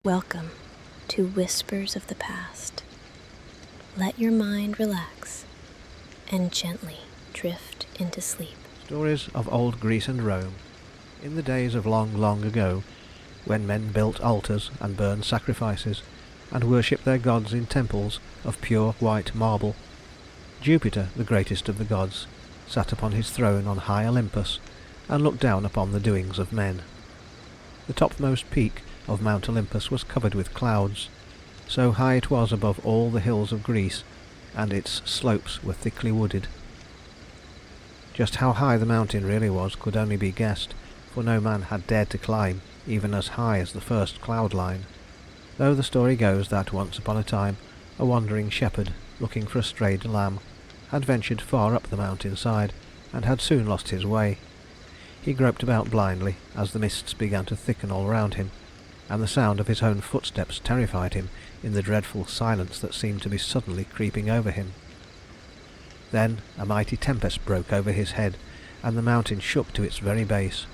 Welcome to Whispers of the Past. Let your mind relax and gently drift into sleep. Stories of old Greece and Rome, in the days of long, long ago, when men built altars and burned sacrifices, and worshipped their gods in temples of pure white marble. Jupiter, the greatest of the gods, sat upon his throne on high Olympus, and looked down upon the doings of men. The topmost peak of Mount Olympus was covered with clouds, so high it was above all the hills of Greece, and its slopes were thickly wooded. Just how high the mountain really was could only be guessed, for no man had dared to climb even as high as the first cloud line, though the story goes that once upon a time a wandering shepherd, looking for a strayed lamb, had ventured far up the mountain side, and had soon lost his way. He groped about blindly as the mists began to thicken all round him, and the sound of his own footsteps terrified him in the dreadful silence that seemed to be suddenly creeping over him. Then a mighty tempest broke over his head, and the mountain shook to its very base.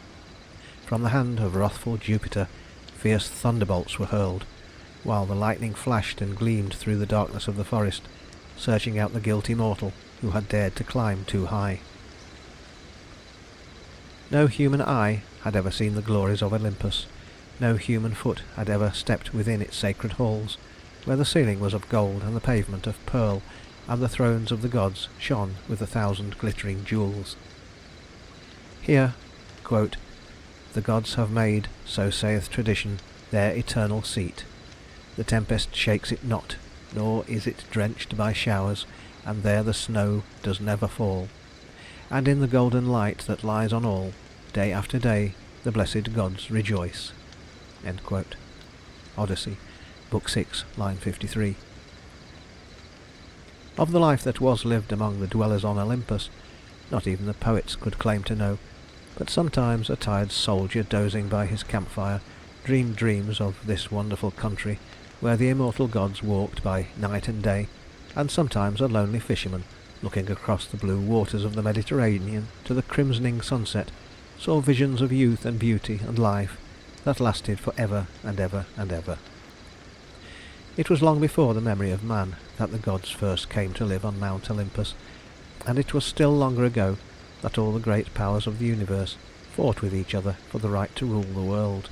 From the hand of wrathful Jupiter fierce thunderbolts were hurled, while the lightning flashed and gleamed through the darkness of the forest, searching out the guilty mortal who had dared to climb too high. No human eye had ever seen the glories of Olympus. No human foot had ever stepped within its sacred halls, where the ceiling was of gold and the pavement of pearl, and the thrones of the gods shone with 1,000 glittering jewels. Here, quote, "The gods have made, so saith tradition, their eternal seat. The tempest shakes it not, nor is it drenched by showers, and there the snow does never fall. And in the golden light that lies on all, day after day the blessed gods rejoice." End quote. Odyssey, Book 6, line 53. Of the life that was lived among the dwellers on Olympus, not even the poets could claim to know, but sometimes a tired soldier dozing by his campfire dreamed dreams of this wonderful country where the immortal gods walked by night and day, and sometimes a lonely fisherman, looking across the blue waters of the Mediterranean to the crimsoning sunset, saw visions of youth and beauty and life that lasted for ever and ever and ever. It was long before the memory of man that the gods first came to live on Mount Olympus, and it was still longer ago that all the great powers of the universe fought with each other for the right to rule the world.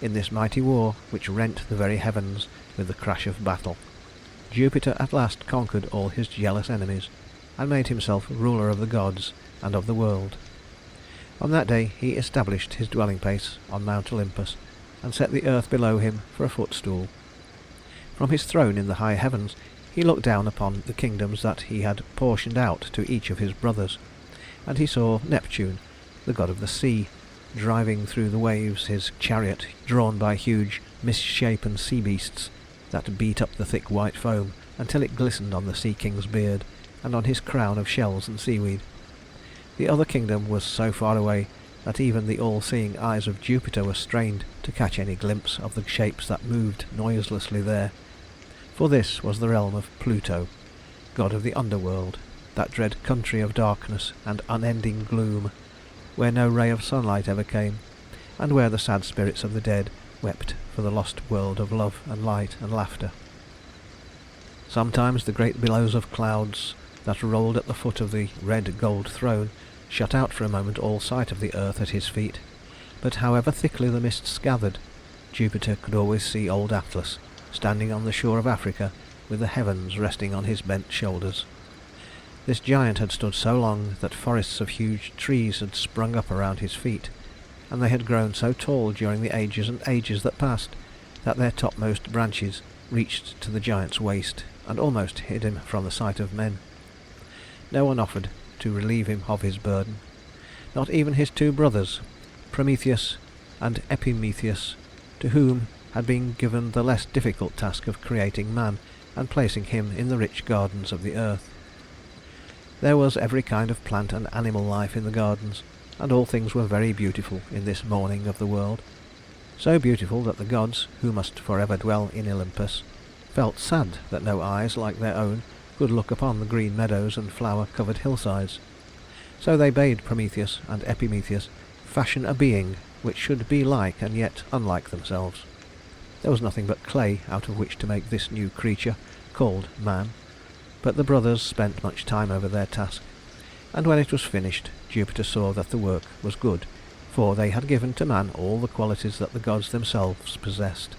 In this mighty war, which rent the very heavens with the crash of battle, Jupiter at last conquered all his jealous enemies, and made himself ruler of the gods and of the world. On that day he established his dwelling place on Mount Olympus, and set the earth below him for a footstool. From his throne in the high heavens he looked down upon the kingdoms that he had portioned out to each of his brothers, and he saw Neptune, the god of the sea, driving through the waves his chariot drawn by huge misshapen sea beasts that beat up the thick white foam until it glistened on the sea king's beard and on his crown of shells and seaweed. The other kingdom was so far away that even the all-seeing eyes of Jupiter were strained to catch any glimpse of the shapes that moved noiselessly there. For this was the realm of Pluto, god of the underworld, that dread country of darkness and unending gloom, where no ray of sunlight ever came, and where the sad spirits of the dead wept for the lost world of love and light and laughter. Sometimes the great billows of clouds that rolled at the foot of the red gold throne shut out for a moment all sight of the earth at his feet, but however thickly the mists gathered, Jupiter could always see old Atlas standing on the shore of Africa with the heavens resting on his bent shoulders. This giant had stood so long that forests of huge trees had sprung up around his feet, and they had grown so tall during the ages and ages that passed that their topmost branches reached to the giant's waist and almost hid him from the sight of men. No one offered to relieve him of his burden, not even his two brothers, Prometheus and Epimetheus, to whom had been given the less difficult task of creating man and placing him in the rich gardens of the earth. There was every kind of plant and animal life in the gardens, and all things were very beautiful in this morning of the world, so beautiful that the gods, who must forever dwell in Olympus, felt sad that no eyes like their own could look upon the green meadows and flower-covered hillsides. So they bade Prometheus and Epimetheus fashion a being which should be like and yet unlike themselves. There was nothing but clay out of which to make this new creature, called man, but the brothers spent much time over their task, and when it was finished Jupiter saw that the work was good, for they had given to man all the qualities that the gods themselves possessed: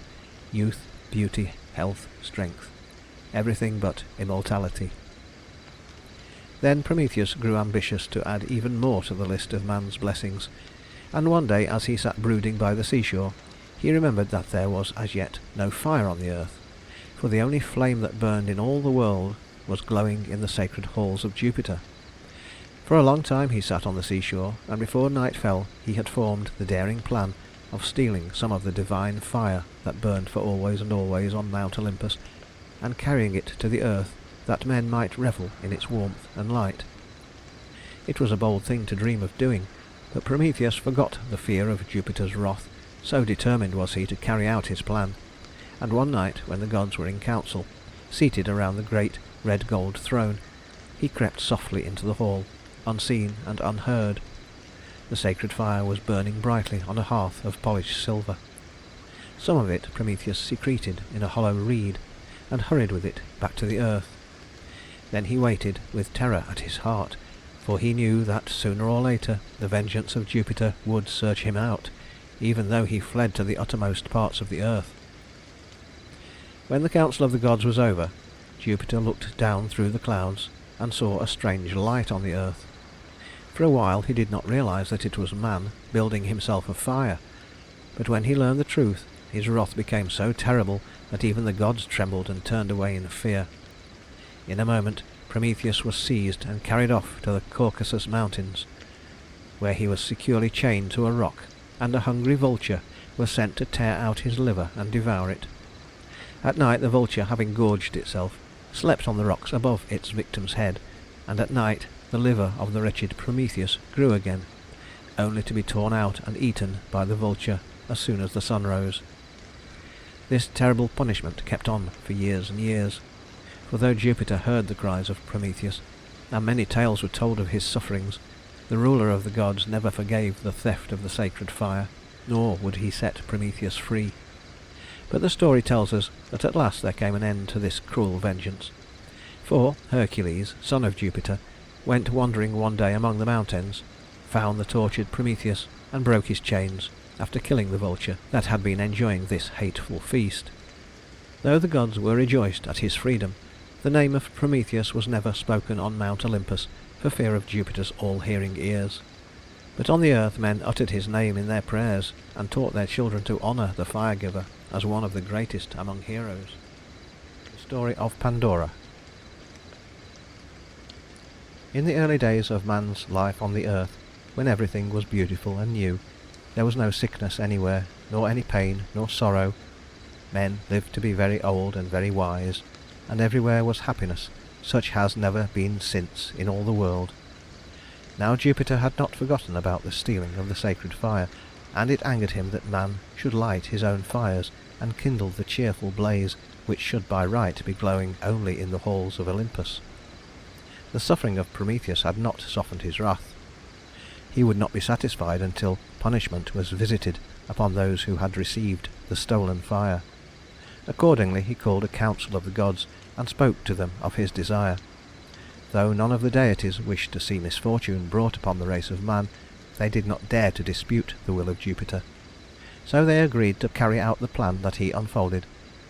youth, beauty, health, strength, everything but immortality. Then Prometheus grew ambitious to add even more to the list of man's blessings, and one day as he sat brooding by the seashore, he remembered that there was as yet no fire on the earth, for the only flame that burned in all the world was glowing in the sacred halls of Jupiter. For a long time he sat on the seashore, and before night fell he had formed the daring plan of stealing some of the divine fire that burned for always and always on Mount Olympus, and carrying it to the earth that men might revel in its warmth and light. It was a bold thing to dream of doing, but Prometheus forgot the fear of Jupiter's wrath, so determined was he to carry out his plan. And one night, when the gods were in council, seated around the great red gold throne, he crept softly into the hall, unseen and unheard. The sacred fire was burning brightly on a hearth of polished silver. Some of it Prometheus secreted in a hollow reed, and hurried with it back to the earth. Then he waited with terror at his heart, for he knew that sooner or later the vengeance of Jupiter would search him out, even though he fled to the uttermost parts of the earth. When the council of the gods was over, Jupiter looked down through the clouds and saw a strange light on the earth. For a while he did not realize that it was man building himself a fire, but when he learned the truth, his wrath became so terrible that even the gods trembled and turned away in fear. In a moment Prometheus was seized and carried off to the Caucasus Mountains, where he was securely chained to a rock, and a hungry vulture was sent to tear out his liver and devour it. At night the vulture, having gorged itself, slept on the rocks above its victim's head, and at night the liver of the wretched Prometheus grew again, only to be torn out and eaten by the vulture as soon as the sun rose. This terrible punishment kept on for years and years, for though Jupiter heard the cries of Prometheus, and many tales were told of his sufferings, the ruler of the gods never forgave the theft of the sacred fire, nor would he set Prometheus free. But the story tells us that at last there came an end to this cruel vengeance, for Hercules, son of Jupiter, went wandering one day among the mountains, found the tortured Prometheus, and broke his chains, after killing the vulture that had been enjoying this hateful feast. Though the gods were rejoiced at his freedom, the name of Prometheus was never spoken on Mount Olympus for fear of Jupiter's all-hearing ears. But on the earth men uttered his name in their prayers, and taught their children to honour the fire-giver as one of the greatest among heroes. The Story of Pandora. In the early days of man's life on the earth, when everything was beautiful and new, there was no sickness anywhere, nor any pain, nor sorrow. Men lived to be very old and very wise, and everywhere was happiness, such has never been since in all the world. Now Jupiter had not forgotten about the stealing of the sacred fire, and it angered him that man should light his own fires and kindle the cheerful blaze which should by right be glowing only in the halls of Olympus. The suffering of Prometheus had not softened his wrath. He would not be satisfied until punishment was visited upon those who had received the stolen fire. Accordingly he called a council of the gods and spoke to them of his desire. Though none of the deities wished to see misfortune brought upon the race of man, they did not dare to dispute the will of Jupiter. So they agreed to carry out the plan that he unfolded,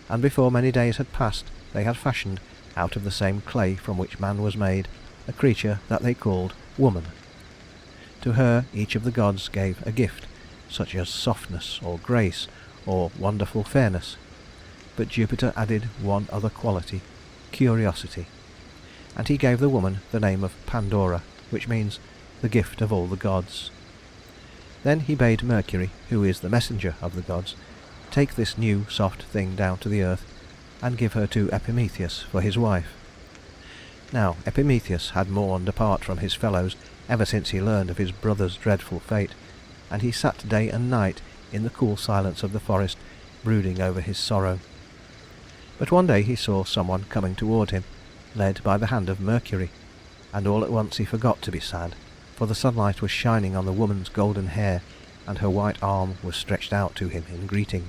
and before many days had passed they had fashioned, out of the same clay from which man was made, a creature that they called Woman. To her each of the gods gave a gift, such as softness or grace or wonderful fairness, but Jupiter added one other quality, curiosity, and he gave the woman the name of Pandora, which means the gift of all the gods. Then he bade Mercury, who is the messenger of the gods, take this new soft thing down to the earth and give her to Epimetheus for his wife. Now Epimetheus had mourned apart from his fellows ever since he learned of his brother's dreadful fate, and he sat day and night in the cool silence of the forest, brooding over his sorrow. But one day he saw someone coming toward him, led by the hand of Mercury, and all at once he forgot to be sad, for the sunlight was shining on the woman's golden hair, and her white arm was stretched out to him in greeting.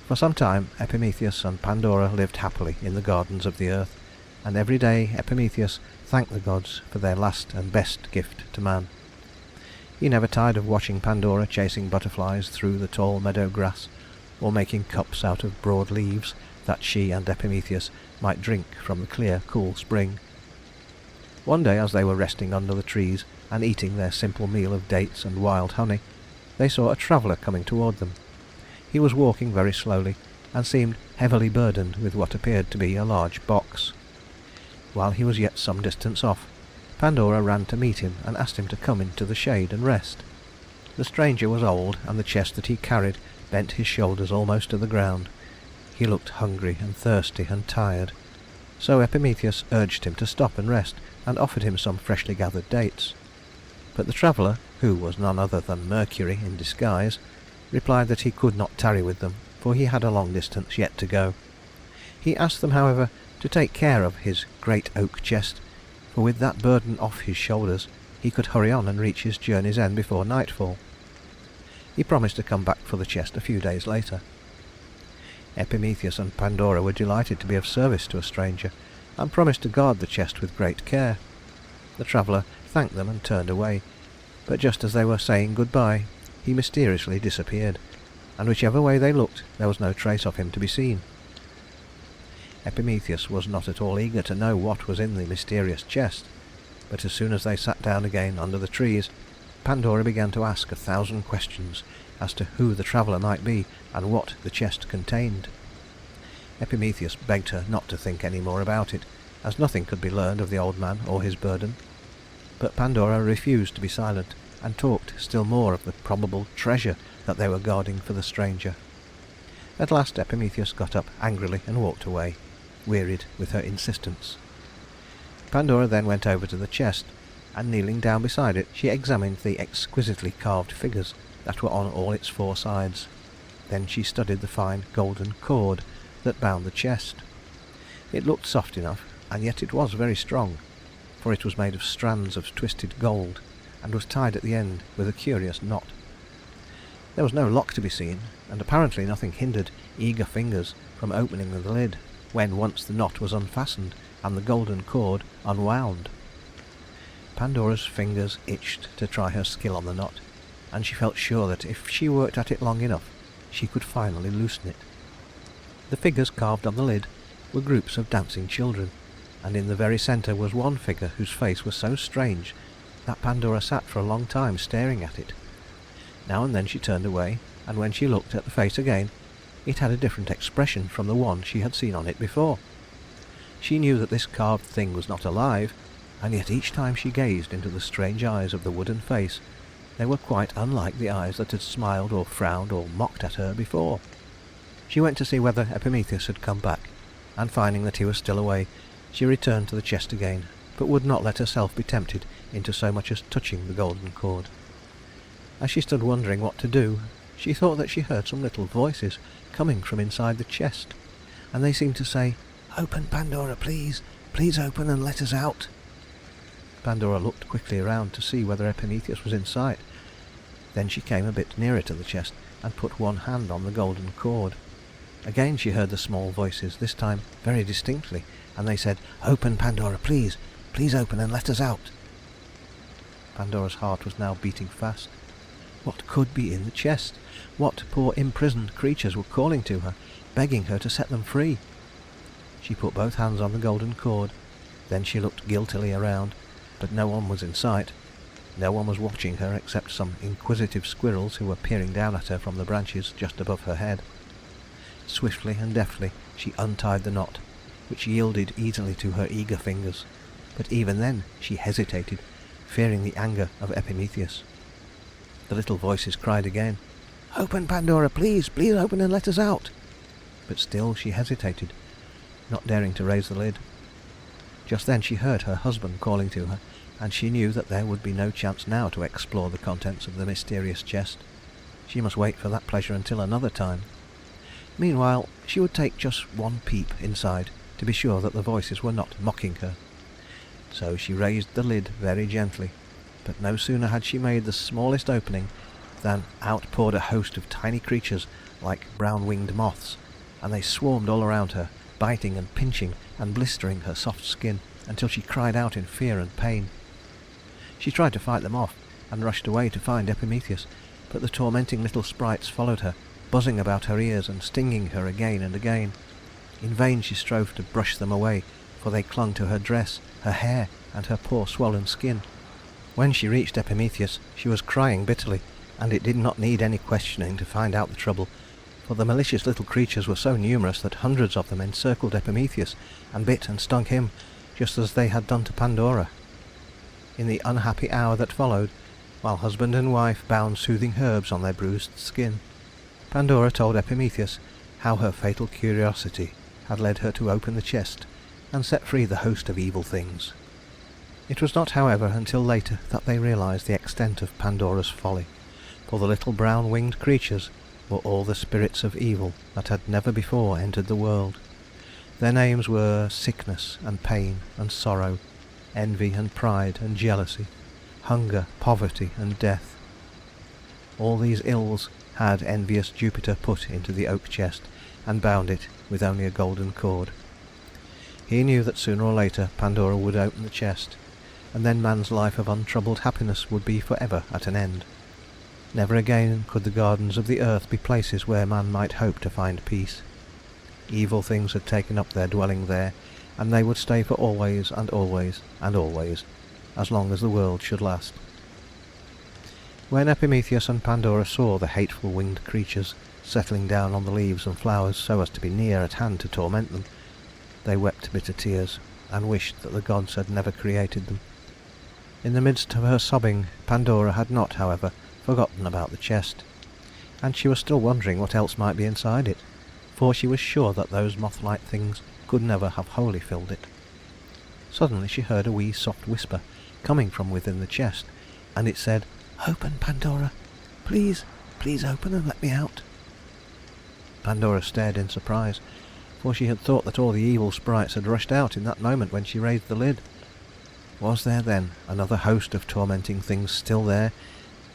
For some time Epimetheus and Pandora lived happily in the gardens of the earth, and every day Epimetheus thanked the gods for their last and best gift to man. He never tired of watching Pandora chasing butterflies through the tall meadow grass, or making cups out of broad leaves that she and Epimetheus might drink from the clear, cool spring. One day, as they were resting under the trees and eating their simple meal of dates and wild honey, they saw a traveller coming toward them. He was walking very slowly, and seemed heavily burdened with what appeared to be a large box. While he was yet some distance off, Pandora ran to meet him and asked him to come into the shade and rest. The stranger was old, and the chest that he carried bent his shoulders almost to the ground. He looked hungry and thirsty and tired, so Epimetheus urged him to stop and rest, and offered him some freshly gathered dates. But the traveller, who was none other than Mercury in disguise, replied that he could not tarry with them, for he had a long distance yet to go. He asked them, however, to take care of his great oak chest, for with that burden off his shoulders he could hurry on and reach his journey's end before nightfall. He promised to come back for the chest a few days later. Epimetheus and Pandora were delighted to be of service to a stranger, and promised to guard the chest with great care. The traveller thanked them and turned away, but just as they were saying good-bye, he mysteriously disappeared, and whichever way they looked there was no trace of him to be seen. Epimetheus was not at all eager to know what was in the mysterious chest, but as soon as they sat down again under the trees, Pandora began to ask 1,000 questions as to who the traveller might be and what the chest contained. Epimetheus begged her not to think any more about it, as nothing could be learned of the old man or his burden. But Pandora refused to be silent, and talked still more of the probable treasure that they were guarding for the stranger. At last Epimetheus got up angrily and walked away, wearied with her insistence. Pandora then went over to the chest, and kneeling down beside it, she examined the exquisitely carved figures that were on all its 4 sides. Then she studied the fine golden cord that bound the chest. It looked soft enough, and yet it was very strong, for it was made of strands of twisted gold, and was tied at the end with a curious knot. There was no lock to be seen, and apparently nothing hindered eager fingers from opening the lid, when once the knot was unfastened and the golden cord unwound. Pandora's fingers itched to try her skill on the knot, and she felt sure that if she worked at it long enough, she could finally loosen it. The figures carved on the lid were groups of dancing children, and in the very centre was one figure whose face was so strange that Pandora sat for a long time staring at it. Now and then she turned away, and when she looked at the face again, it had a different expression from the one she had seen on it before. She knew that this carved thing was not alive, and yet each time she gazed into the strange eyes of the wooden face, they were quite unlike the eyes that had smiled or frowned or mocked at her before. She went to see whether Epimetheus had come back, and finding that he was still away, she returned to the chest again, but would not let herself be tempted into so much as touching the golden cord. As she stood wondering what to do, she thought that she heard some little voices coming from inside the chest, and they seemed to say, "Open, Pandora, please! Please open and let us out!" Pandora looked quickly around to see whether Epimetheus was in sight. Then she came a bit nearer to the chest and put one hand on the golden cord. Again she heard the small voices, this time very distinctly, and they said, "Open, Pandora, please! Please open and let us out!" Pandora's heart was now beating fast. What could be in the chest? What poor imprisoned creatures were calling to her, begging her to set them free? She put both hands on the golden cord. Then she looked guiltily around, but no one was in sight. No one was watching her except some inquisitive squirrels who were peering down at her from the branches just above her head. Swiftly and deftly she untied the knot, which yielded easily to her eager fingers, but even then she hesitated, fearing the anger of Epimetheus. The little voices cried again, "Open, Pandora, please! Please open and let us out!" But still she hesitated, not daring to raise the lid. Just then she heard her husband calling to her, and she knew that there would be no chance now to explore the contents of the mysterious chest. She must wait for that pleasure until another time. Meanwhile, she would take just one peep inside to be sure that the voices were not mocking her. So she raised the lid very gently, but no sooner had she made the smallest opening Then out poured a host of tiny creatures like brown-winged moths, and they swarmed all around her, biting and pinching and blistering her soft skin until she cried out in fear and pain. She tried to fight them off, and rushed away to find Epimetheus, but the tormenting little sprites followed her, buzzing about her ears and stinging her again and again. In vain she strove to brush them away, for they clung to her dress, her hair, and her poor swollen skin. When she reached Epimetheus, she was crying bitterly, and it did not need any questioning to find out the trouble, for the malicious little creatures were so numerous that hundreds of them encircled Epimetheus and bit and stung him, just as they had done to Pandora. In the unhappy hour that followed, while husband and wife bound soothing herbs on their bruised skin, Pandora told Epimetheus how her fatal curiosity had led her to open the chest and set free the host of evil things. It was not, however, until later that they realized the extent of Pandora's folly, for the little brown-winged creatures were all the spirits of evil that had never before entered the world. Their names were Sickness and Pain and Sorrow, Envy and Pride and Jealousy, Hunger, Poverty and Death. All these ills had envious Jupiter put into the oak chest and bound it with only a golden cord. He knew that sooner or later Pandora would open the chest, and then man's life of untroubled happiness would be for ever at an end. Never again could the gardens of the earth be places where man might hope to find peace. Evil things had taken up their dwelling there, and they would stay for always and always and always, as long as the world should last. When Epimetheus and Pandora saw the hateful winged creatures settling down on the leaves and flowers so as to be near at hand to torment them, they wept bitter tears, and wished that the gods had never created them. In the midst of her sobbing, Pandora had not, however, forgotten about the chest, and she was still wondering what else might be inside it, for she was sure that those moth-like things could never have wholly filled it. Suddenly she heard a wee soft whisper coming from within the chest, and it said, "Open, Pandora! Please, please open and let me out." Pandora stared in surprise, for she had thought that all the evil sprites had rushed out in that moment when she raised the lid. Was there, then, another host of tormenting things still there,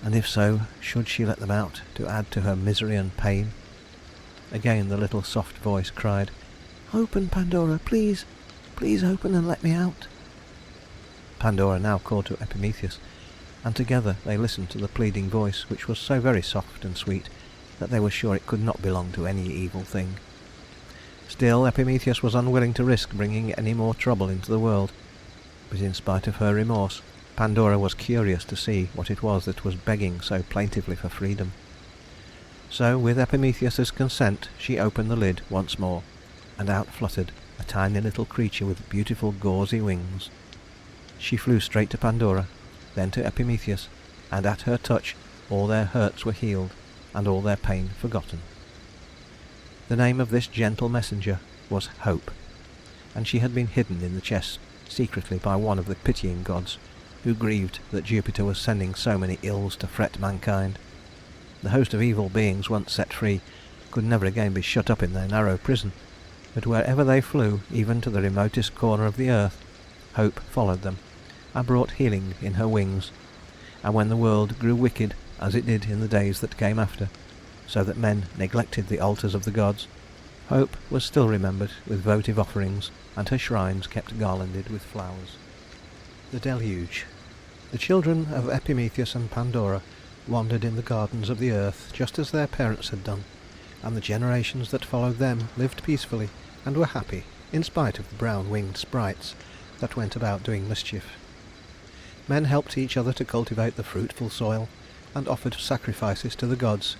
and if so, should she let them out to add to her misery and pain? Again the little soft voice cried, "Open, Pandora, please, please open and let me out." Pandora now called to Epimetheus, and together they listened to the pleading voice, which was so very soft and sweet that they were sure it could not belong to any evil thing. Still, Epimetheus was unwilling to risk bringing any more trouble into the world, but in spite of her remorse, Pandora was curious to see what it was that was begging so plaintively for freedom. So, with Epimetheus's consent, she opened the lid once more, and out fluttered a tiny little creature with beautiful gauzy wings. She flew straight to Pandora, then to Epimetheus, and at her touch all their hurts were healed, and all their pain forgotten. The name of this gentle messenger was Hope, and she had been hidden in the chest secretly by one of the pitying gods, who grieved that Jupiter was sending so many ills to fret mankind. The host of evil beings, once set free, could never again be shut up in their narrow prison, but wherever they flew, even to the remotest corner of the earth, Hope followed them, and brought healing in her wings, and when the world grew wicked, as it did in the days that came after, so that men neglected the altars of the gods, Hope was still remembered with votive offerings, and her shrines kept garlanded with flowers. The Deluge. The children of Epimetheus and Pandora wandered in the gardens of the earth just as their parents had done, and the generations that followed them lived peacefully and were happy, in spite of the brown-winged sprites that went about doing mischief. Men helped each other to cultivate the fruitful soil, and offered sacrifices to the gods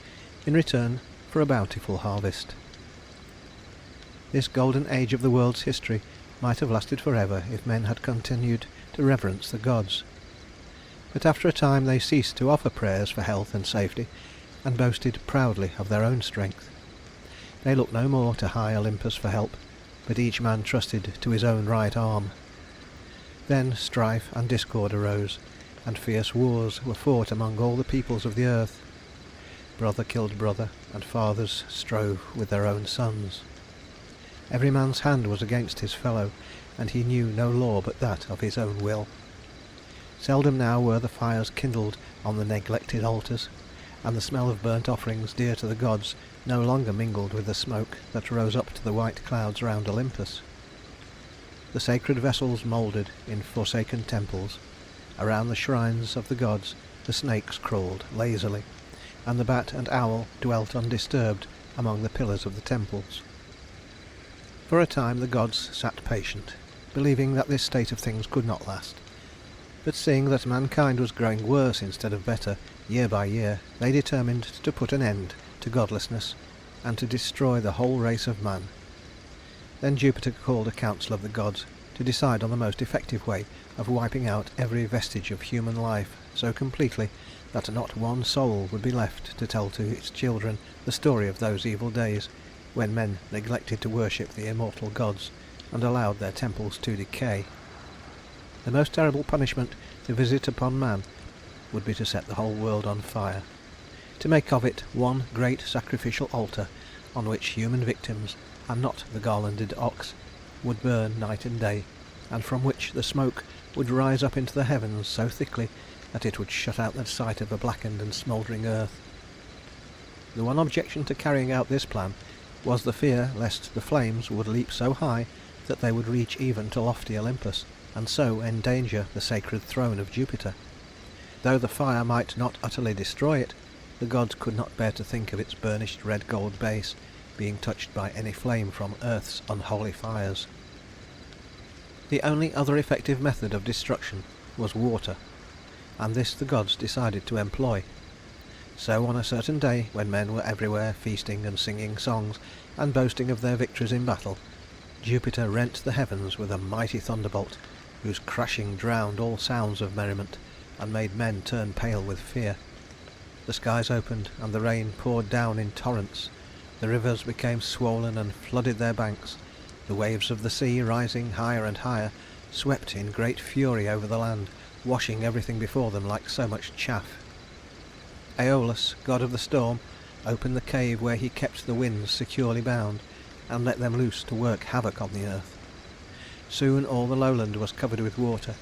in return for a bountiful harvest. This golden age of the world's history might have lasted forever if men had continued to reverence the gods. But after a time they ceased to offer prayers for health and safety, and boasted proudly of their own strength. They looked no more to high Olympus for help, but each man trusted to his own right arm. Then strife and discord arose, and fierce wars were fought among all the peoples of the earth. Brother killed brother, and fathers strove with their own sons. Every man's hand was against his fellow, and he knew no law but that of his own will. Seldom now were the fires kindled on the neglected altars, and the smell of burnt offerings dear to the gods no longer mingled with the smoke that rose up to the white clouds round Olympus. The sacred vessels moulded in forsaken temples. Around the shrines of the gods the snakes crawled lazily, and the bat and owl dwelt undisturbed among the pillars of the temples. For a time the gods sat patient, believing that this state of things could not last. But seeing that mankind was growing worse instead of better, year by year, they determined to put an end to godlessness, and to destroy the whole race of man. Then Jupiter called a council of the gods to decide on the most effective way of wiping out every vestige of human life so completely that not one soul would be left to tell to its children the story of those evil days when men neglected to worship the immortal gods and allowed their temples to decay. The most terrible punishment to visit upon man would be to set the whole world on fire, to make of it one great sacrificial altar on which human victims, and not the garlanded ox, would burn night and day, and from which the smoke would rise up into the heavens so thickly that it would shut out the sight of a blackened and smouldering earth. The one objection to carrying out this plan was the fear lest the flames would leap so high that they would reach even to lofty Olympus, and so endanger the sacred throne of Jupiter. Though the fire might not utterly destroy it, the gods could not bear to think of its burnished red gold base being touched by any flame from earth's unholy fires. The only other effective method of destruction was water, and this the gods decided to employ. So on a certain day, when men were everywhere feasting and singing songs and boasting of their victories in battle, Jupiter rent the heavens with a mighty thunderbolt, whose crashing drowned all sounds of merriment and made men turn pale with fear. The skies opened, and the rain poured down in torrents. The rivers became swollen and flooded their banks. The waves of the sea, rising higher and higher, swept in great fury over the land, washing everything before them like so much chaff. Aeolus, god of the storm, opened the cave where he kept the winds securely bound, and let them loose to work havoc on the earth. Soon all the lowland was covered with water.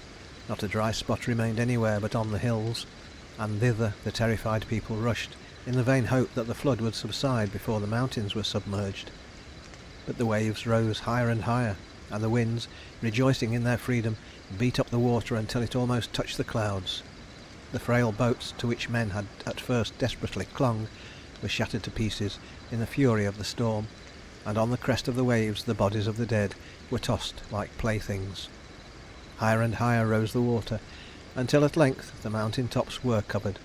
Not a dry spot remained anywhere but on the hills, and thither the terrified people rushed, in the vain hope that the flood would subside before the mountains were submerged. But the waves rose higher and higher, and the winds, rejoicing in their freedom, beat up the water until it almost touched the clouds. The frail boats to which men had at first desperately clung were shattered to pieces in the fury of the storm, and on the crest of the waves the bodies of the dead were tossed like playthings. Higher and higher rose the water, until at length the mountain tops were covered,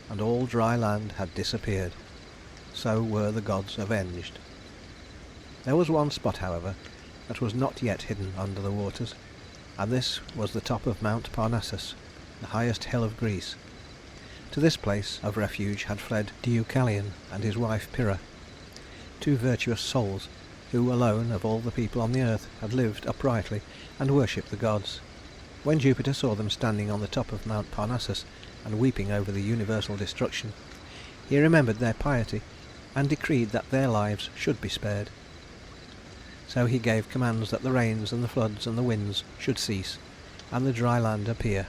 and all dry land had disappeared. So were the gods avenged. There was one spot, however, that was not yet hidden under the waters, and this was the top of Mount Parnassus, the highest hill of Greece. To this place of refuge had fled Deucalion and his wife Pyrrha, two virtuous souls who alone of all the people on the earth had lived uprightly and worshipped the gods. When Jupiter saw them standing on the top of Mount Parnassus and weeping over the universal destruction, he remembered their piety and decreed that their lives should be spared. So he gave commands that the rains and the floods and the winds should cease, and the dry land appear.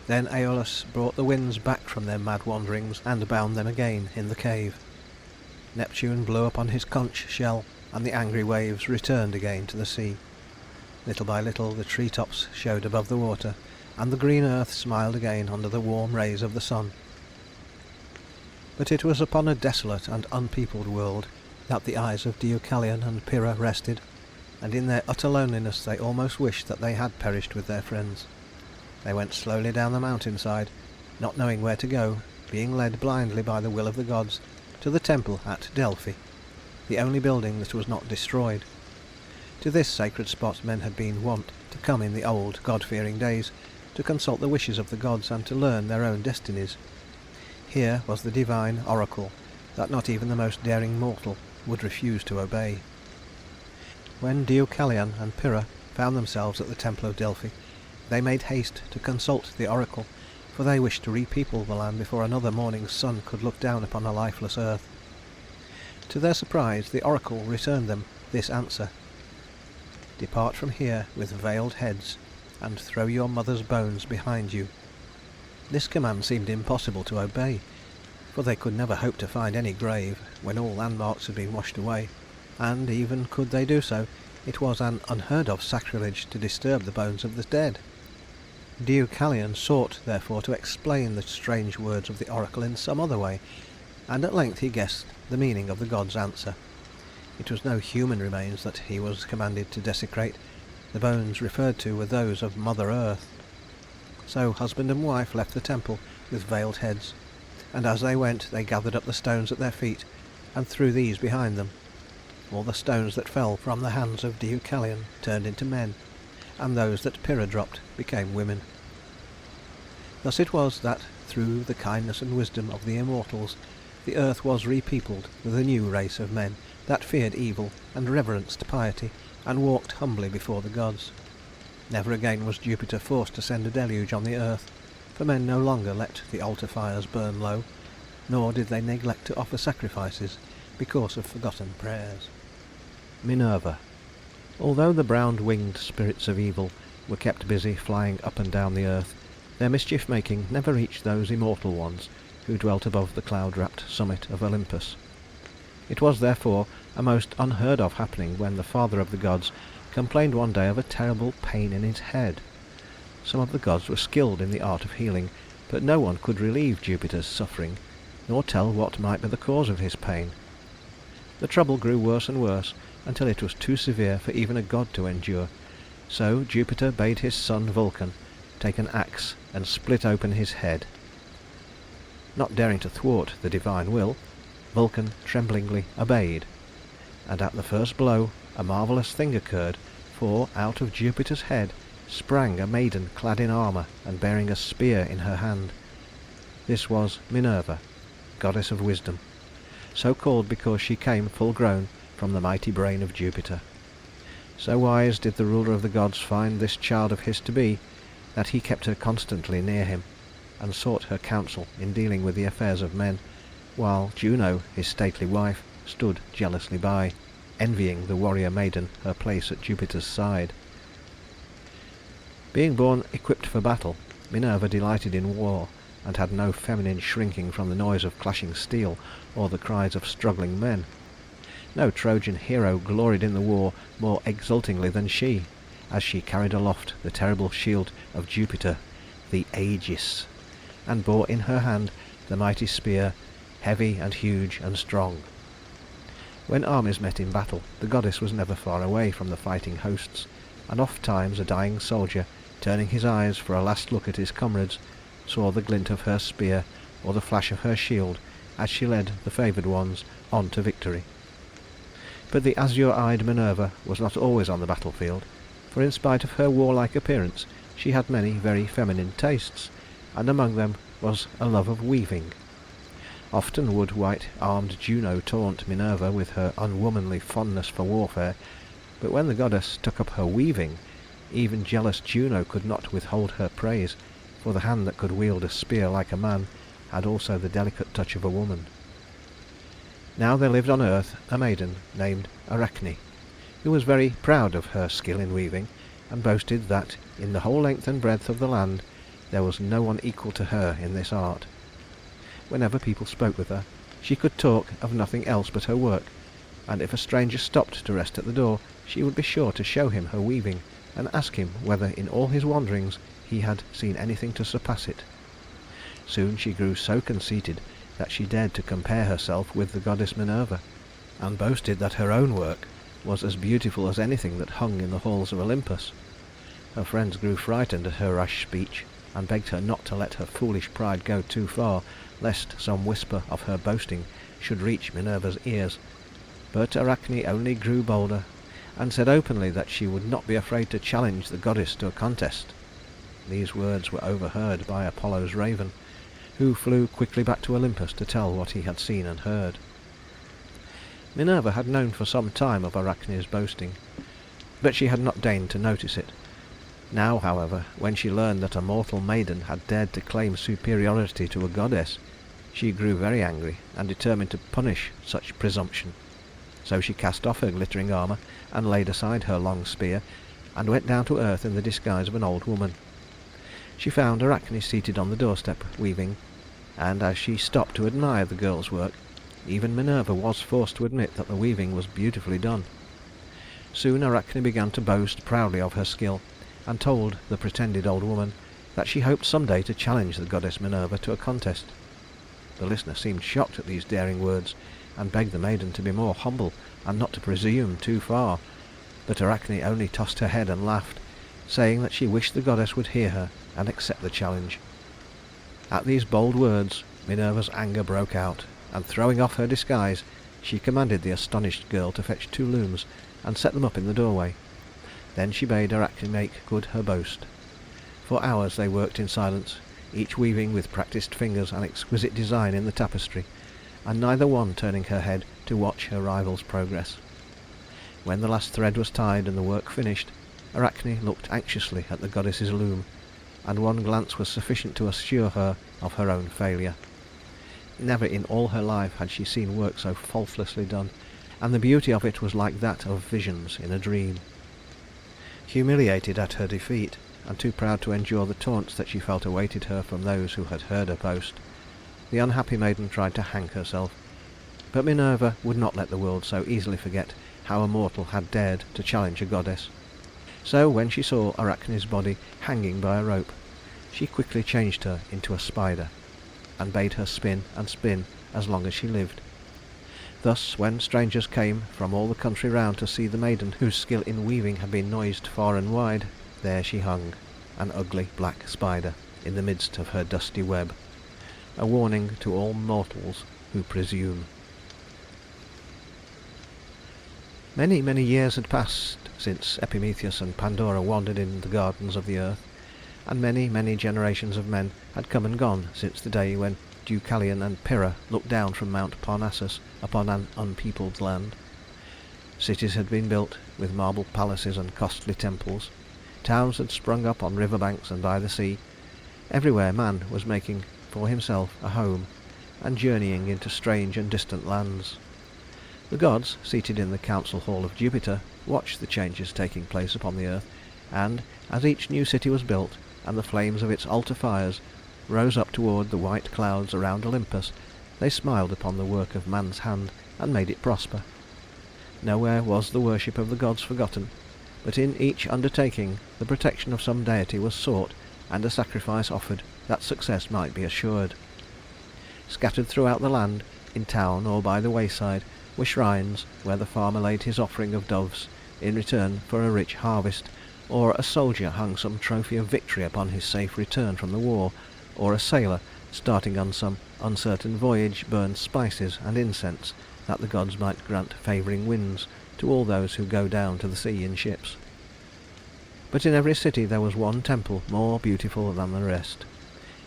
Then Aeolus brought the winds back from their mad wanderings and bound them again in the cave. Neptune blew upon his conch shell, and the angry waves returned again to the sea. Little by little the tree-tops showed above the water, and the green earth smiled again under the warm rays of the sun. But it was upon a desolate and unpeopled world that the eyes of Deucalion and Pyrrha rested, and in their utter loneliness they almost wished that they had perished with their friends. They went slowly down the mountainside, not knowing where to go, being led blindly by the will of the gods, to the temple at Delphi, the only building that was not destroyed. To this sacred spot men had been wont to come in the old God-fearing days, to consult the wishes of the gods and to learn their own destinies. Here was the divine oracle that not even the most daring mortal would refuse to obey. When Deucalion and Pyrrha found themselves at the temple of Delphi, they made haste to consult the oracle, for they wished to repeople the land before another morning's sun could look down upon a lifeless earth. To their surprise, the oracle returned them this answer: "Depart from here with veiled heads, and throw your mother's bones behind you." This command seemed impossible to obey. for they could never hope to find any grave when all landmarks had been washed away, and even could they do so, it was an unheard-of sacrilege to disturb the bones of the dead. Deucalion sought therefore to explain the strange words of the oracle in some other way, and at length he guessed the meaning of the god's answer. It was no human remains that he was commanded to desecrate. The bones referred to were those of Mother Earth. So husband and wife left the temple with veiled heads, and as they went they gathered up the stones at their feet and threw these behind them. All the stones that fell from the hands of Deucalion turned into men, and those that Pyrrha dropped became women. Thus it was that, through the kindness and wisdom of the immortals, the earth was repeopled with a new race of men that feared evil and reverenced piety, and walked humbly before the gods. Never again was Jupiter forced to send a deluge on the earth, for men no longer let the altar fires burn low, nor did they neglect to offer sacrifices because of forgotten prayers. Minerva. Although the brown-winged spirits of evil were kept busy flying up and down the earth, their mischief-making never reached those immortal ones who dwelt above the cloud-wrapped summit of Olympus. It was therefore a most unheard-of happening when the father of the gods complained one day of a terrible pain in his head. Some of the gods were skilled in the art of healing, but no one could relieve Jupiter's suffering, nor tell what might be the cause of his pain. The trouble grew worse and worse, until it was too severe for even a god to endure, so Jupiter bade his son Vulcan take an axe and split open his head. Not daring to thwart the divine will, Vulcan tremblingly obeyed, and at the first blow a marvellous thing occurred, for out of Jupiter's head sprang a maiden clad in armour and bearing a spear in her hand. This was Minerva, goddess of wisdom, so called because she came full-grown from the mighty brain of Jupiter. So wise did the ruler of the gods find this child of his to be, that he kept her constantly near him, and sought her counsel in dealing with the affairs of men, while Juno, his stately wife, stood jealously by, envying the warrior maiden her place at Jupiter's side. Being born equipped for battle, Minerva delighted in war, and had no feminine shrinking from the noise of clashing steel or the cries of struggling men. No Trojan hero gloried in the war more exultingly than she, as she carried aloft the terrible shield of Jupiter, the Aegis, and bore in her hand the mighty spear, heavy and huge and strong. When armies met in battle, the goddess was never far away from the fighting hosts, and oft-times a dying soldier, turning his eyes for a last look at his comrades, saw the glint of her spear or the flash of her shield as she led the favoured ones on to victory. But the azure-eyed Minerva was not always on the battlefield, for in spite of her warlike appearance she had many very feminine tastes, and among them was a love of weaving. Often would white-armed Juno taunt Minerva with her unwomanly fondness for warfare, but when the goddess took up her weaving, even jealous Juno could not withhold her praise, for the hand that could wield a spear like a man had also the delicate touch of a woman. Now there lived on earth a maiden named Arachne, who was very proud of her skill in weaving, and boasted that in the whole length and breadth of the land there was no one equal to her in this art. Whenever people spoke with her, she could talk of nothing else but her work, and if a stranger stopped to rest at the door, she would be sure to show him her weaving, and ask him whether in all his wanderings he had seen anything to surpass it. Soon she grew so conceited that she dared to compare herself with the goddess Minerva, and boasted that her own work was as beautiful as anything that hung in the halls of Olympus. Her friends grew frightened at her rash speech, and begged her not to let her foolish pride go too far, lest some whisper of her boasting should reach Minerva's ears. But Arachne only grew bolder, and said openly that she would not be afraid to challenge the goddess to a contest. These words were overheard by Apollo's raven, who flew quickly back to Olympus to tell what he had seen and heard. Minerva had known for some time of Arachne's boasting, but she had not deigned to notice it. Now, however, when she learned that a mortal maiden had dared to claim superiority to a goddess, she grew very angry and determined to punish such presumption. So she cast off her glittering armour and laid aside her long spear, and went down to earth in the disguise of an old woman. She found Arachne seated on the doorstep, weaving, and as she stopped to admire the girl's work, even Minerva was forced to admit that the weaving was beautifully done. Soon Arachne began to boast proudly of her skill, and told the pretended old woman that she hoped some day to challenge the goddess Minerva to a contest. The listener seemed shocked at these daring words, and begged the maiden to be more humble and not to presume too far, but Arachne only tossed her head and laughed, saying that she wished the goddess would hear her and accept the challenge. At these bold words Minerva's anger broke out, and throwing off her disguise, she commanded the astonished girl to fetch 2 looms and set them up in the doorway. Then she bade Arachne make good her boast. For hours they worked in silence, each weaving with practised fingers an exquisite design in the tapestry, and neither one turning her head to watch her rival's progress. When the last thread was tied and the work finished, Arachne looked anxiously at the goddess's loom, and one glance was sufficient to assure her of her own failure. Never in all her life had she seen work so faultlessly done, and the beauty of it was like that of visions in a dream. Humiliated at her defeat, and too proud to endure the taunts that she felt awaited her from those who had heard her boast, the unhappy maiden tried to hang herself. But Minerva would not let the world so easily forget how a mortal had dared to challenge a goddess. So when she saw Arachne's body hanging by a rope, she quickly changed her into a spider, and bade her spin and spin as long as she lived. Thus, when strangers came from all the country round to see the maiden whose skill in weaving had been noised far and wide, there she hung, an ugly black spider, in the midst of her dusty web, a warning to all mortals who presume. Many, many years had passed since Epimetheus and Pandora wandered in the gardens of the earth, and many, many generations of men had come and gone since the day when Deucalion and Pyrrha looked down from Mount Parnassus upon an unpeopled land. Cities had been built, with marble palaces and costly temples. Towns had sprung up on river banks and by the sea. Everywhere man was making for himself a home, and journeying into strange and distant lands. The gods, seated in the council hall of Jupiter, watched the changes taking place upon the earth, and, as each new city was built, and the flames of its altar fires rose up toward the white clouds around Olympus, they smiled upon the work of man's hand and made it prosper. Nowhere was the worship of the gods forgotten, but in each undertaking the protection of some deity was sought and a sacrifice offered that success might be assured. Scattered throughout the land, in town or by the wayside, were shrines where the farmer laid his offering of doves in return for a rich harvest, or a soldier hung some trophy of victory upon his safe return from the war, or a sailor, starting on some uncertain voyage, burned spices and incense that the gods might grant favouring winds to all those who go down to the sea in ships. But in every city there was one temple more beautiful than the rest,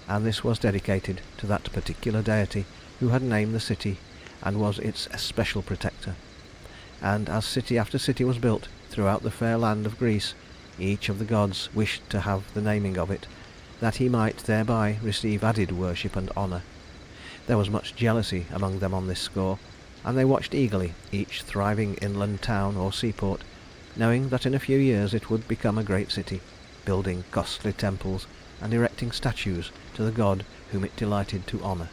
and this was dedicated to that particular deity who had named the city and was its especial protector. And as city after city was built throughout the fair land of Greece, each of the gods wished to have the naming of it, that he might thereby receive added worship and honour. There was much jealousy among them on this score, and they watched eagerly each thriving inland town or seaport, knowing that in a few years it would become a great city, building costly temples and erecting statues to the god whom it delighted to honour.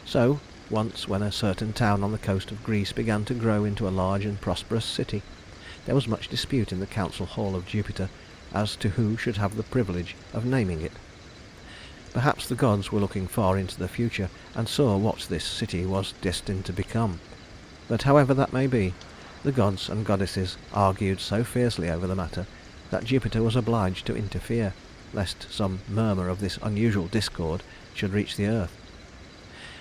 So, once when a certain town on the coast of Greece began to grow into a large and prosperous city, there was much dispute in the council hall of Jupiter as to who should have the privilege of naming it. Perhaps the gods were looking far into the future, and saw what this city was destined to become. But however that may be, the gods and goddesses argued so fiercely over the matter that Jupiter was obliged to interfere, lest some murmur of this unusual discord should reach the earth.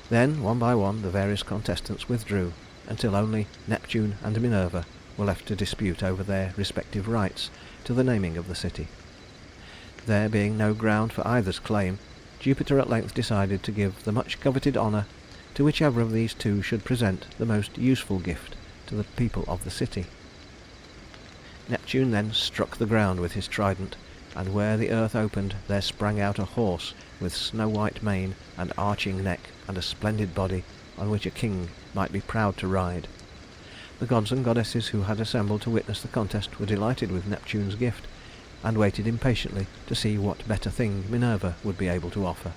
Then, one by one, the various contestants withdrew, until only Neptune and Minerva were left to dispute over their respective rights to the naming of the city. There being no ground for either's claim, Jupiter at length decided to give the much coveted honour to whichever of these two should present the most useful gift to the people of the city. Neptune then struck the ground with his trident, and where the earth opened there sprang out a horse with snow-white mane and arching neck and a splendid body on which a king might be proud to ride. The gods and goddesses who had assembled to witness the contest were delighted with Neptune's gift, and waited impatiently to see what better thing Minerva would be able to offer.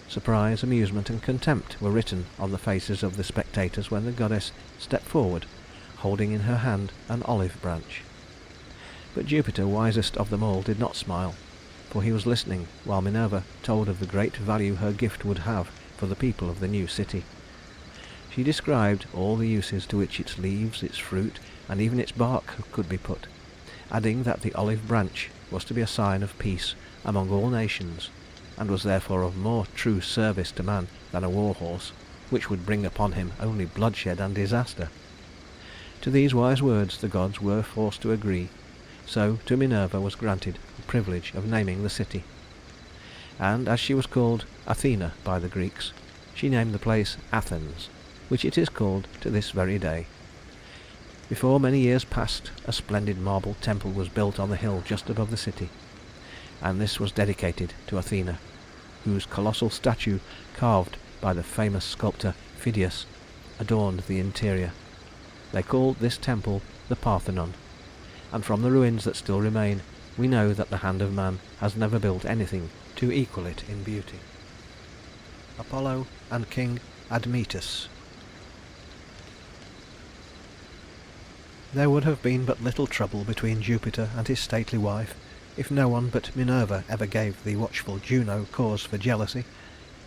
Surprise, amusement, and contempt were written on the faces of the spectators when the goddess stepped forward, holding in her hand an olive branch. But Jupiter, wisest of them all, did not smile, for he was listening while Minerva told of the great value her gift would have for the people of the new city. She described all the uses to which its leaves, its fruit, and even its bark could be put, adding that the olive branch was to be a sign of peace among all nations, and was therefore of more true service to man than a war-horse, which would bring upon him only bloodshed and disaster. To these wise words the gods were forced to agree, so to Minerva was granted the privilege of naming the city. And as she was called Athena by the Greeks, she named the place Athens, which it is called to this very day. Before many years passed, a splendid marble temple was built on the hill just above the city, and this was dedicated to Athena, whose colossal statue, carved by the famous sculptor Phidias, adorned the interior. They called this temple the Parthenon, and from the ruins that still remain we know that the hand of man has never built anything to equal it in beauty. Apollo and King Admetus. There would have been but little trouble between Jupiter and his stately wife if no one but Minerva ever gave the watchful Juno cause for jealousy,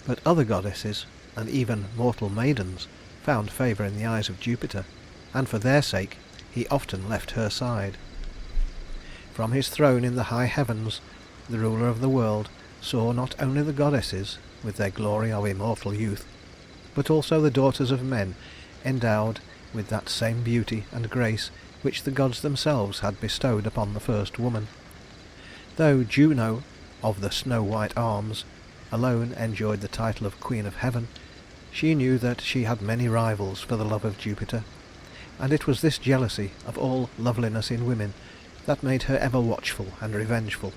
but other goddesses, and even mortal maidens, found favour in the eyes of Jupiter, and for their sake he often left her side. From his throne in the high heavens, the ruler of the world saw not only the goddesses, with their glory of immortal youth, but also the daughters of men, endowed with that same beauty and grace which the gods themselves had bestowed upon the first woman. Though Juno, of the snow-white arms, alone enjoyed the title of Queen of Heaven, she knew that she had many rivals for the love of Jupiter, and it was this jealousy of all loveliness in women that made her ever watchful and revengeful.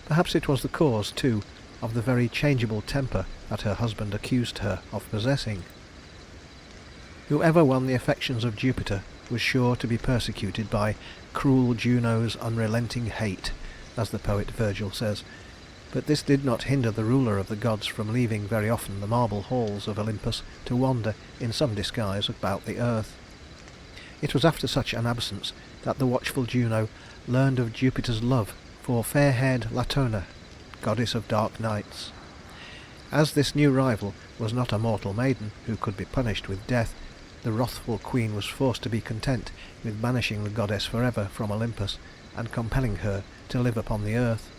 Perhaps it was the cause, too, of the very changeable temper that her husband accused her of possessing. Whoever won the affections of Jupiter was sure to be persecuted by cruel Juno's unrelenting hate, as the poet Virgil says, but this did not hinder the ruler of the gods from leaving very often the marble halls of Olympus to wander in some disguise about the earth. It was after such an absence that the watchful Juno learned of Jupiter's love for fair-haired Latona, goddess of dark nights. As this new rival was not a mortal maiden who could be punished with death, the wrathful queen was forced to be content with banishing the goddess forever from Olympus, and compelling her to live upon the earth.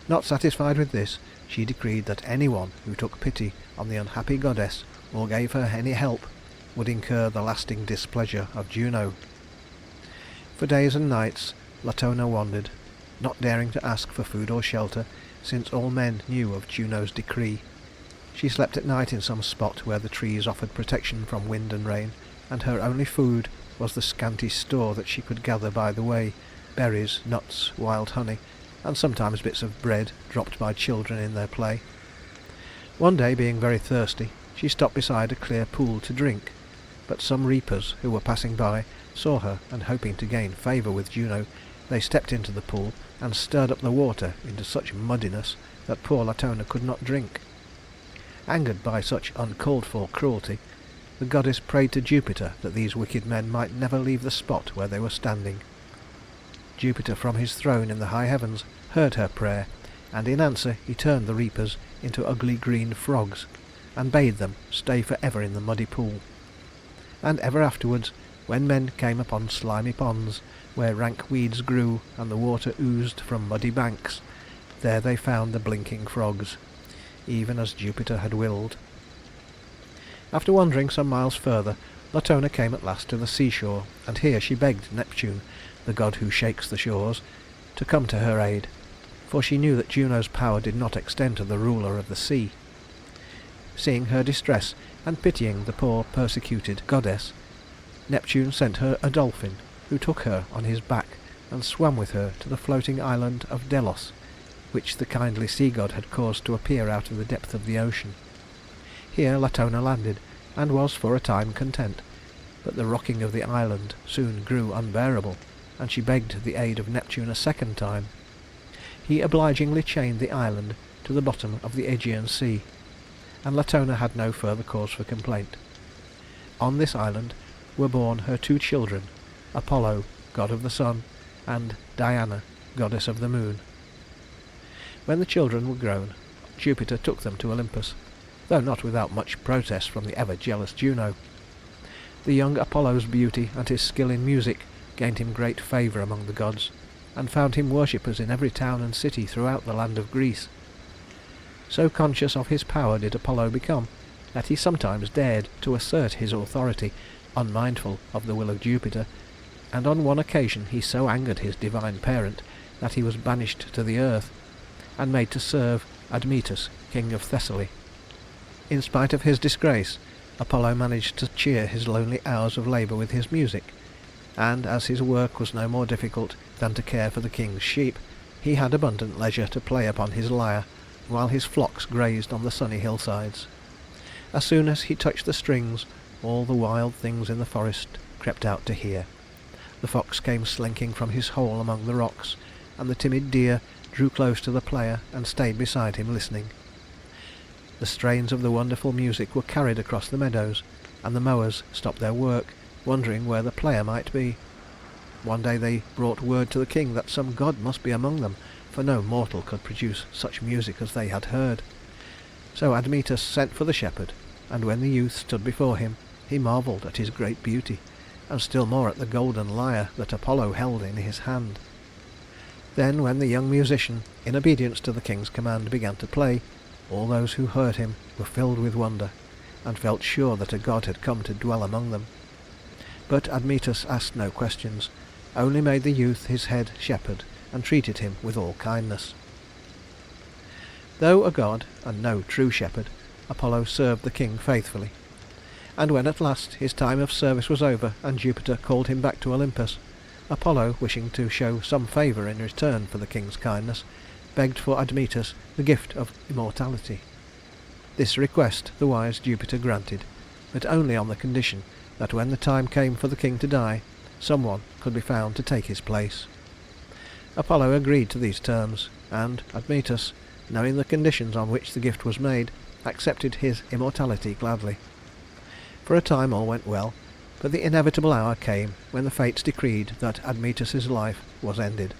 Not satisfied with this, she decreed that anyone who took pity on the unhappy goddess, or gave her any help, would incur the lasting displeasure of Juno. For days and nights Latona wandered, not daring to ask for food or shelter, since all men knew of Juno's decree. She slept at night in some spot where the trees offered protection from wind and rain, and her only food was the scanty store that she could gather by the way, berries, nuts, wild honey, and sometimes bits of bread dropped by children in their play. One day, being very thirsty, she stopped beside a clear pool to drink, but some reapers who were passing by saw her, and hoping to gain favour with Juno, they stepped into the pool and stirred up the water into such muddiness that poor Latona could not drink. Angered by such uncalled-for cruelty, the goddess prayed to Jupiter that these wicked men might never leave the spot where they were standing. Jupiter from his throne in the high heavens heard her prayer, and in answer he turned the reapers into ugly green frogs, and bade them stay for ever in the muddy pool. And ever afterwards, when men came upon slimy ponds, where rank weeds grew and the water oozed from muddy banks, there they found the blinking frogs, even as Jupiter had willed. After wandering some miles further, Latona came at last to the seashore, and here she begged Neptune, the god who shakes the shores, to come to her aid, for she knew that Juno's power did not extend to the ruler of the sea. Seeing her distress, and pitying the poor persecuted goddess, Neptune sent her a dolphin, who took her on his back and swam with her to the floating island of Delos, which the kindly sea-god had caused to appear out of the depth of the ocean. Here Latona landed, and was for a time content, but the rocking of the island soon grew unbearable, and she begged the aid of Neptune a second time. He obligingly chained the island to the bottom of the Aegean Sea, and Latona had no further cause for complaint. On this island were born her 2 children, Apollo, god of the sun, and Diana, goddess of the moon. When the children were grown, Jupiter took them to Olympus, though not without much protest from the ever-jealous Juno. The young Apollo's beauty and his skill in music gained him great favour among the gods, and found him worshippers in every town and city throughout the land of Greece. So conscious of his power did Apollo become, that he sometimes dared to assert his authority, unmindful of the will of Jupiter, and on one occasion he so angered his divine parent that he was banished to the earth, and made to serve Admetus, king of Thessaly. In spite of his disgrace, Apollo managed to cheer his lonely hours of labour with his music, and as his work was no more difficult than to care for the king's sheep, he had abundant leisure to play upon his lyre, while his flocks grazed on the sunny hillsides. As soon as he touched the strings, all the wild things in the forest crept out to hear. The fox came slinking from his hole among the rocks, and the timid deer drew close to the player and stayed beside him listening. The strains of the wonderful music were carried across the meadows, and the mowers stopped their work, wondering where the player might be. One day they brought word to the king that some god must be among them, for no mortal could produce such music as they had heard. So Admetus sent for the shepherd, and when the youth stood before him, he marvelled at his great beauty, and still more at the golden lyre that Apollo held in his hand. Then, when the young musician, in obedience to the king's command, began to play, all those who heard him were filled with wonder, and felt sure that a god had come to dwell among them. But Admetus asked no questions, only made the youth his head shepherd, and treated him with all kindness. Though a god, and no true shepherd, Apollo served the king faithfully, and when at last his time of service was over and Jupiter called him back to Olympus, Apollo, wishing to show some favour in return for the king's kindness, begged for Admetus the gift of immortality. This request the wise Jupiter granted, but only on the condition that when the time came for the king to die, someone could be found to take his place. Apollo agreed to these terms, and Admetus, knowing the conditions on which the gift was made, accepted his immortality gladly. For a time all went well, but the inevitable hour came when the fates decreed that Admetus's life was ended,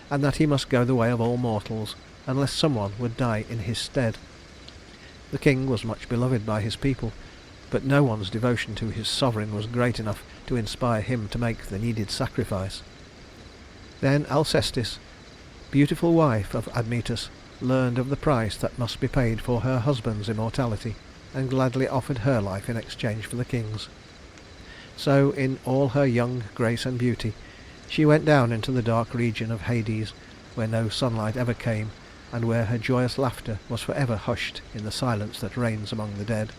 and that he must go the way of all mortals unless someone would die in his stead. The king was much beloved by his people, but no one's devotion to his sovereign was great enough to inspire him to make the needed sacrifice. Then Alcestis, beautiful wife of Admetus, learned of the price that must be paid for her husband's immortality, and gladly offered her life in exchange for the king's. So, in all her young grace and beauty, she went down into the dark region of Hades, where no sunlight ever came, and where her joyous laughter was for ever hushed in the silence that reigns among the dead.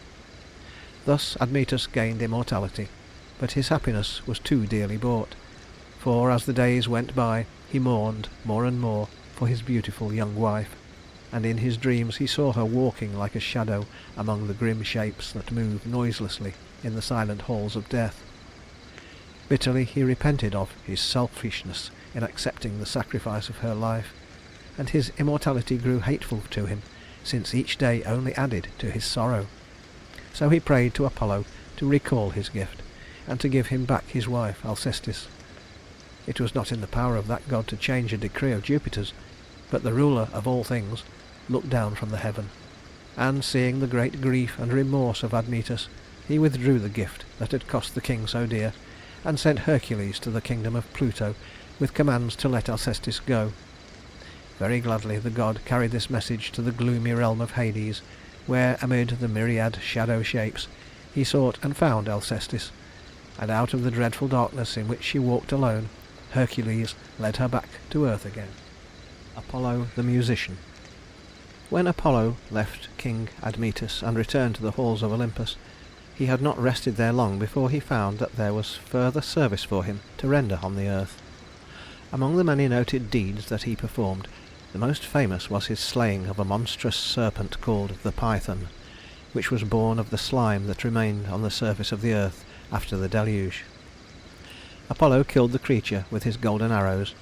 Thus Admetus gained immortality, but his happiness was too dearly bought, for as the days went by he mourned more and more for his beautiful young wife, and in his dreams he saw her walking like a shadow among the grim shapes that move noiselessly in the silent halls of death. Bitterly he repented of his selfishness in accepting the sacrifice of her life, and his immortality grew hateful to him, since each day only added to his sorrow. So he prayed to Apollo to recall his gift, and to give him back his wife Alcestis. It was not in the power of that god to change a decree of Jupiter's, but the ruler of all things looked down from the heaven, and seeing the great grief and remorse of Admetus, he withdrew the gift that had cost the king so dear, and sent Hercules to the kingdom of Pluto with commands to let Alcestis go. Very gladly the god carried this message to the gloomy realm of Hades, where amid the myriad shadow shapes he sought and found Alcestis, and out of the dreadful darkness in which she walked alone, Hercules led her back to earth again. Apollo the musician. When Apollo left King Admetus and returned to the halls of Olympus, he had not rested there long before he found that there was further service for him to render on the earth. Among the many noted deeds that he performed, the most famous was his slaying of a monstrous serpent called the Python, which was born of the slime that remained on the surface of the earth after the deluge. Apollo killed the creature with his golden arrows,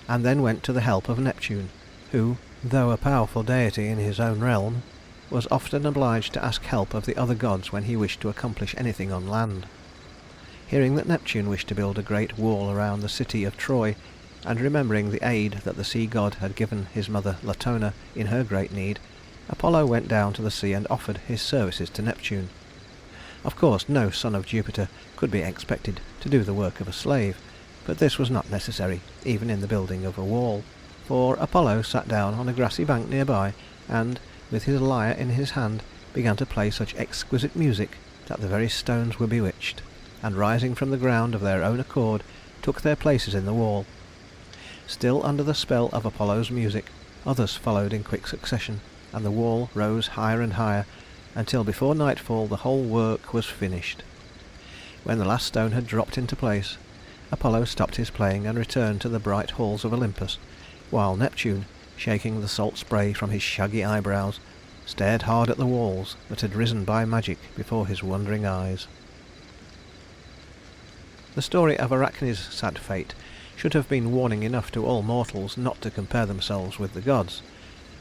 and then went to the help of Neptune, who, though a powerful deity in his own realm, was often obliged to ask help of the other gods when he wished to accomplish anything on land. Hearing that Neptune wished to build a great wall around the city of Troy, and remembering the aid that the sea god had given his mother Latona in her great need, Apollo went down to the sea and offered his services to Neptune. Of course, no son of Jupiter could be expected to do the work of a slave, but this was not necessary, even in the building of a wall, for Apollo sat down on a grassy bank nearby, and, with his lyre in his hand, began to play such exquisite music that the very stones were bewitched, and rising from the ground of their own accord, took their places in the wall. Still under the spell of Apollo's music, others followed in quick succession, and the wall rose higher and higher, until before nightfall the whole work was finished. When the last stone had dropped into place, Apollo stopped his playing and returned to the bright halls of Olympus, while Neptune, shaking the salt spray from his shaggy eyebrows, stared hard at the walls that had risen by magic before his wondering eyes. The story of Arachne's sad fate should have been warning enough to all mortals not to compare themselves with the gods,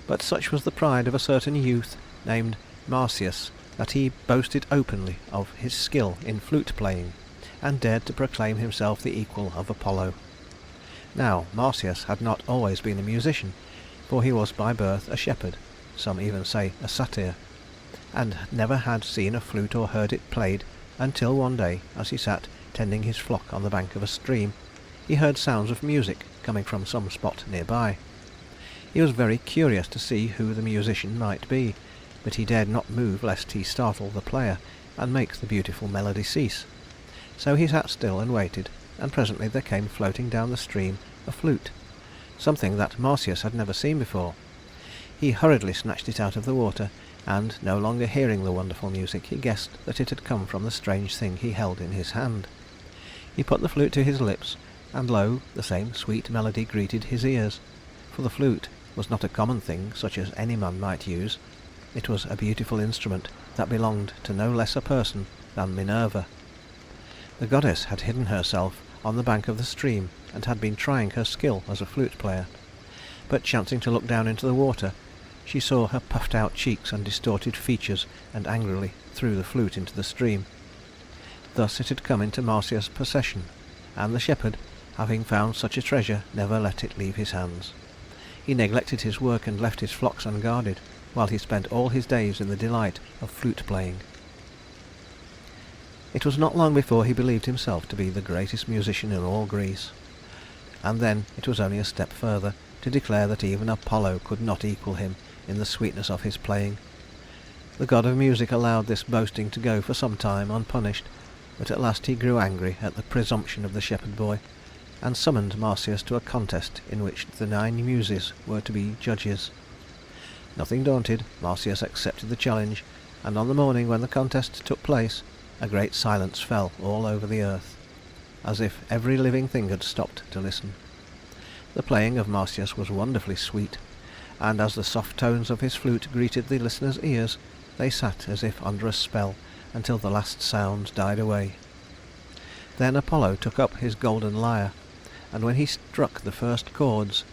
but such was the pride of a certain youth named Marsyas that he boasted openly of his skill in flute playing, and dared to proclaim himself the equal of Apollo. Now Marsyas had not always been a musician, for he was by birth a shepherd, some even say a satyr, and never had seen a flute or heard it played until one day, as he sat tending his flock on the bank of a stream, he heard sounds of music coming from some spot nearby. He was very curious to see who the musician might be, but he dared not move lest he startle the player and make the beautiful melody cease. So he sat still and waited, and presently there came floating down the stream a flute, something that Marsyas had never seen before. He hurriedly snatched it out of the water, and, no longer hearing the wonderful music, he guessed that it had come from the strange thing he held in his hand. He put the flute to his lips, and lo, the same sweet melody greeted his ears, for the flute was not a common thing such as any man might use. It was a beautiful instrument that belonged to no less a person than Minerva. The goddess had hidden herself on the bank of the stream, and had been trying her skill as a flute player, but chancing to look down into the water, she saw her puffed out cheeks and distorted features, and angrily threw the flute into the stream. Thus it had come into Marsyas' possession, and the shepherd, having found such a treasure, never let it leave his hands. He neglected his work and left his flocks unguarded, while he spent all his days in the delight of flute playing. It was not long before he believed himself to be the greatest musician in all Greece, and then it was only a step further to declare that even Apollo could not equal him in the sweetness of his playing. The god of music allowed this boasting to go for some time unpunished, but at last he grew angry at the presumption of the shepherd boy, and summoned Marsyas to a contest in which the 9 muses were to be judges. Nothing daunted, Marsyas accepted the challenge, and on the morning when the contest took place, a great silence fell all over the earth, as if every living thing had stopped to listen. The playing of Marsyas was wonderfully sweet, and as the soft tones of his flute greeted the listeners' ears, they sat as if under a spell until the last sounds died away. Then Apollo took up his golden lyre, and when he struck the first chords,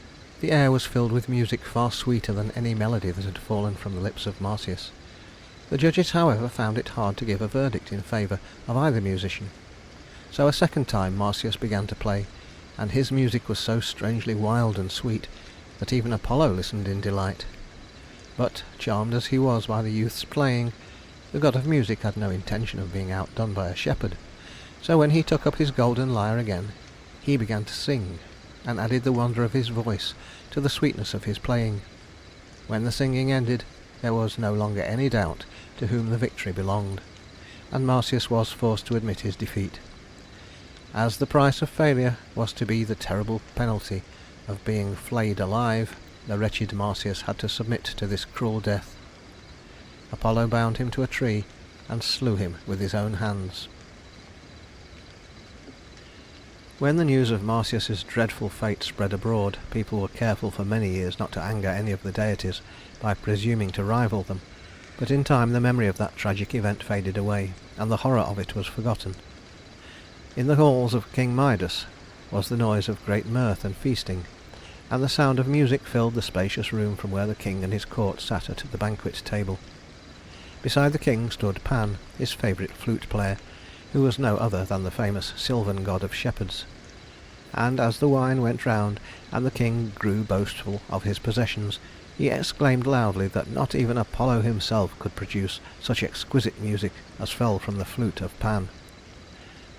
the air was filled with music far sweeter than any melody that had fallen from the lips of Marsyas. The judges, however, found it hard to give a verdict in favour of either musician. So a second time Marsyas began to play, and his music was so strangely wild and sweet that even Apollo listened in delight. But, charmed as he was by the youth's playing, the god of music had no intention of being outdone by a shepherd, so when he took up his golden lyre again, he began to sing, and added the wonder of his voice to the sweetness of his playing. When the singing ended, there was no longer any doubt to whom the victory belonged, and Marsyas was forced to admit his defeat. As the price of failure was to be the terrible penalty of being flayed alive, the wretched Marsyas had to submit to this cruel death. Apollo bound him to a tree and slew him with his own hands. When the news of Marsyas's dreadful fate spread abroad, people were careful for many years not to anger any of the deities by presuming to rival them, but in time the memory of that tragic event faded away, and the horror of it was forgotten. In the halls of King Midas was the noise of great mirth and feasting, and the sound of music filled the spacious room from where the king and his court sat at the banquet table. Beside the king stood Pan, his favourite flute player, who was no other than the famous sylvan god of shepherds. And as the wine went round, and the king grew boastful of his possessions, he exclaimed loudly that not even Apollo himself could produce such exquisite music as fell from the flute of Pan.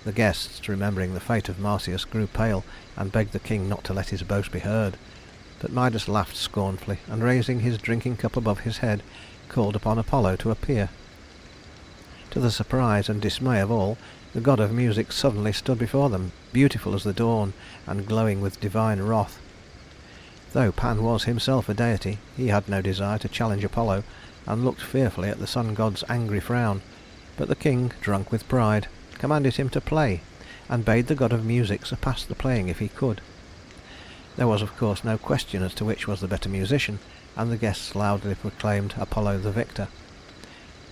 The guests, remembering the fate of Marsyas, grew pale, and begged the king not to let his boast be heard. But Midas laughed scornfully, and raising his drinking cup above his head, called upon Apollo to appear. To the surprise and dismay of all, the god of music suddenly stood before them, beautiful as the dawn, and glowing with divine wrath. Though Pan was himself a deity, he had no desire to challenge Apollo, and looked fearfully at the sun god's angry frown. But the king, drunk with pride, commanded him to play, and bade the god of music surpass the playing if he could. There was of course no question as to which was the better musician, and the guests loudly proclaimed Apollo the victor.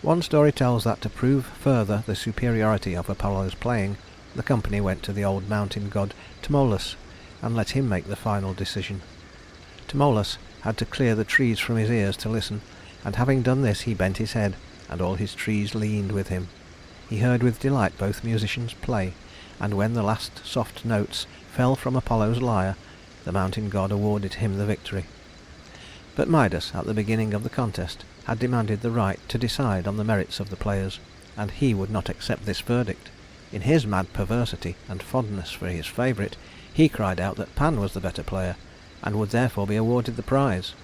One story tells that to prove further the superiority of Apollo's playing, the company went to the old mountain god Tmolus, and let him make the final decision. Tmolus had to clear the trees from his ears to listen, and having done this he bent his head, and all his trees leaned with him. He heard with delight both musicians play, and when the last soft notes fell from Apollo's lyre, the mountain god awarded him the victory. But Midas, at the beginning of the contest, had demanded the right to decide on the merits of the players, and he would not accept this verdict. In his mad perversity and fondness for his favourite, he cried out that Pan was the better player, and would therefore be awarded the prize.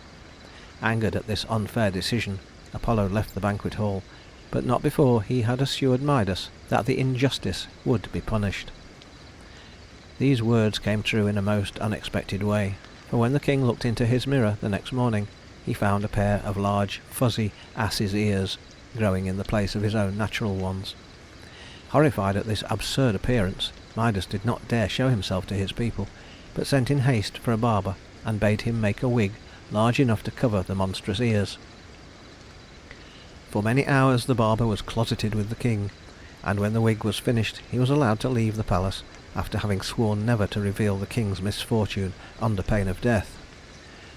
Angered at this unfair decision, Apollo left the banquet hall, but not before he had assured Midas that the injustice would be punished. These words came true in a most unexpected way, for when the king looked into his mirror the next morning, he found a pair of large, fuzzy ass's ears growing in the place of his own natural ones. Horrified at this absurd appearance, Midas did not dare show himself to his people, but sent in haste for a barber, and bade him make a wig large enough to cover the monstrous ears. For many hours the barber was closeted with the king, and when the wig was finished he was allowed to leave the palace, after having sworn never to reveal the king's misfortune under pain of death.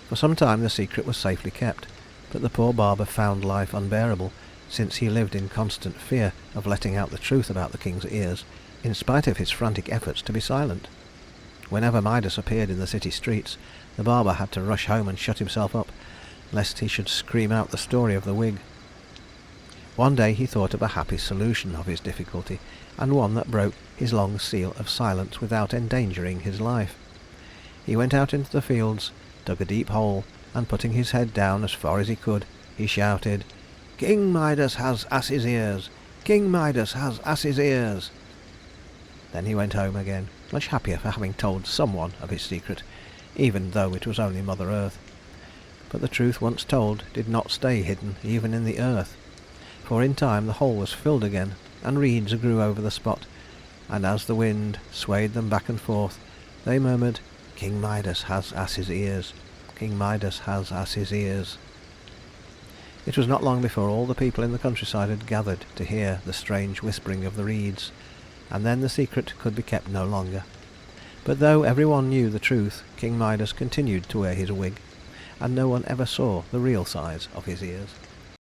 For some time the secret was safely kept, but the poor barber found life unbearable, since he lived in constant fear of letting out the truth about the king's ears, in spite of his frantic efforts to be silent. Whenever Midas appeared in the city streets, the barber had to rush home and shut himself up, lest he should scream out the story of the wig. One day he thought of a happy solution of his difficulty, and one that broke his long seal of silence without endangering his life. He went out into the fields, dug a deep hole, and putting his head down as far as he could, he shouted, "King Midas has ass's ears! King Midas has ass's ears!" Then he went home again, much happier for having told someone of his secret, even though it was only Mother Earth. But the truth once told did not stay hidden even in the earth, for in time the hole was filled again, and reeds grew over the spot, and as the wind swayed them back and forth, they murmured, "King Midas has ass's ears! King Midas has ass's ears!" It was not long before all the people in the countryside had gathered to hear the strange whispering of the reeds, and then the secret could be kept no longer. But though everyone knew the truth, King Midas continued to wear his wig, and no one ever saw the real size of his ears.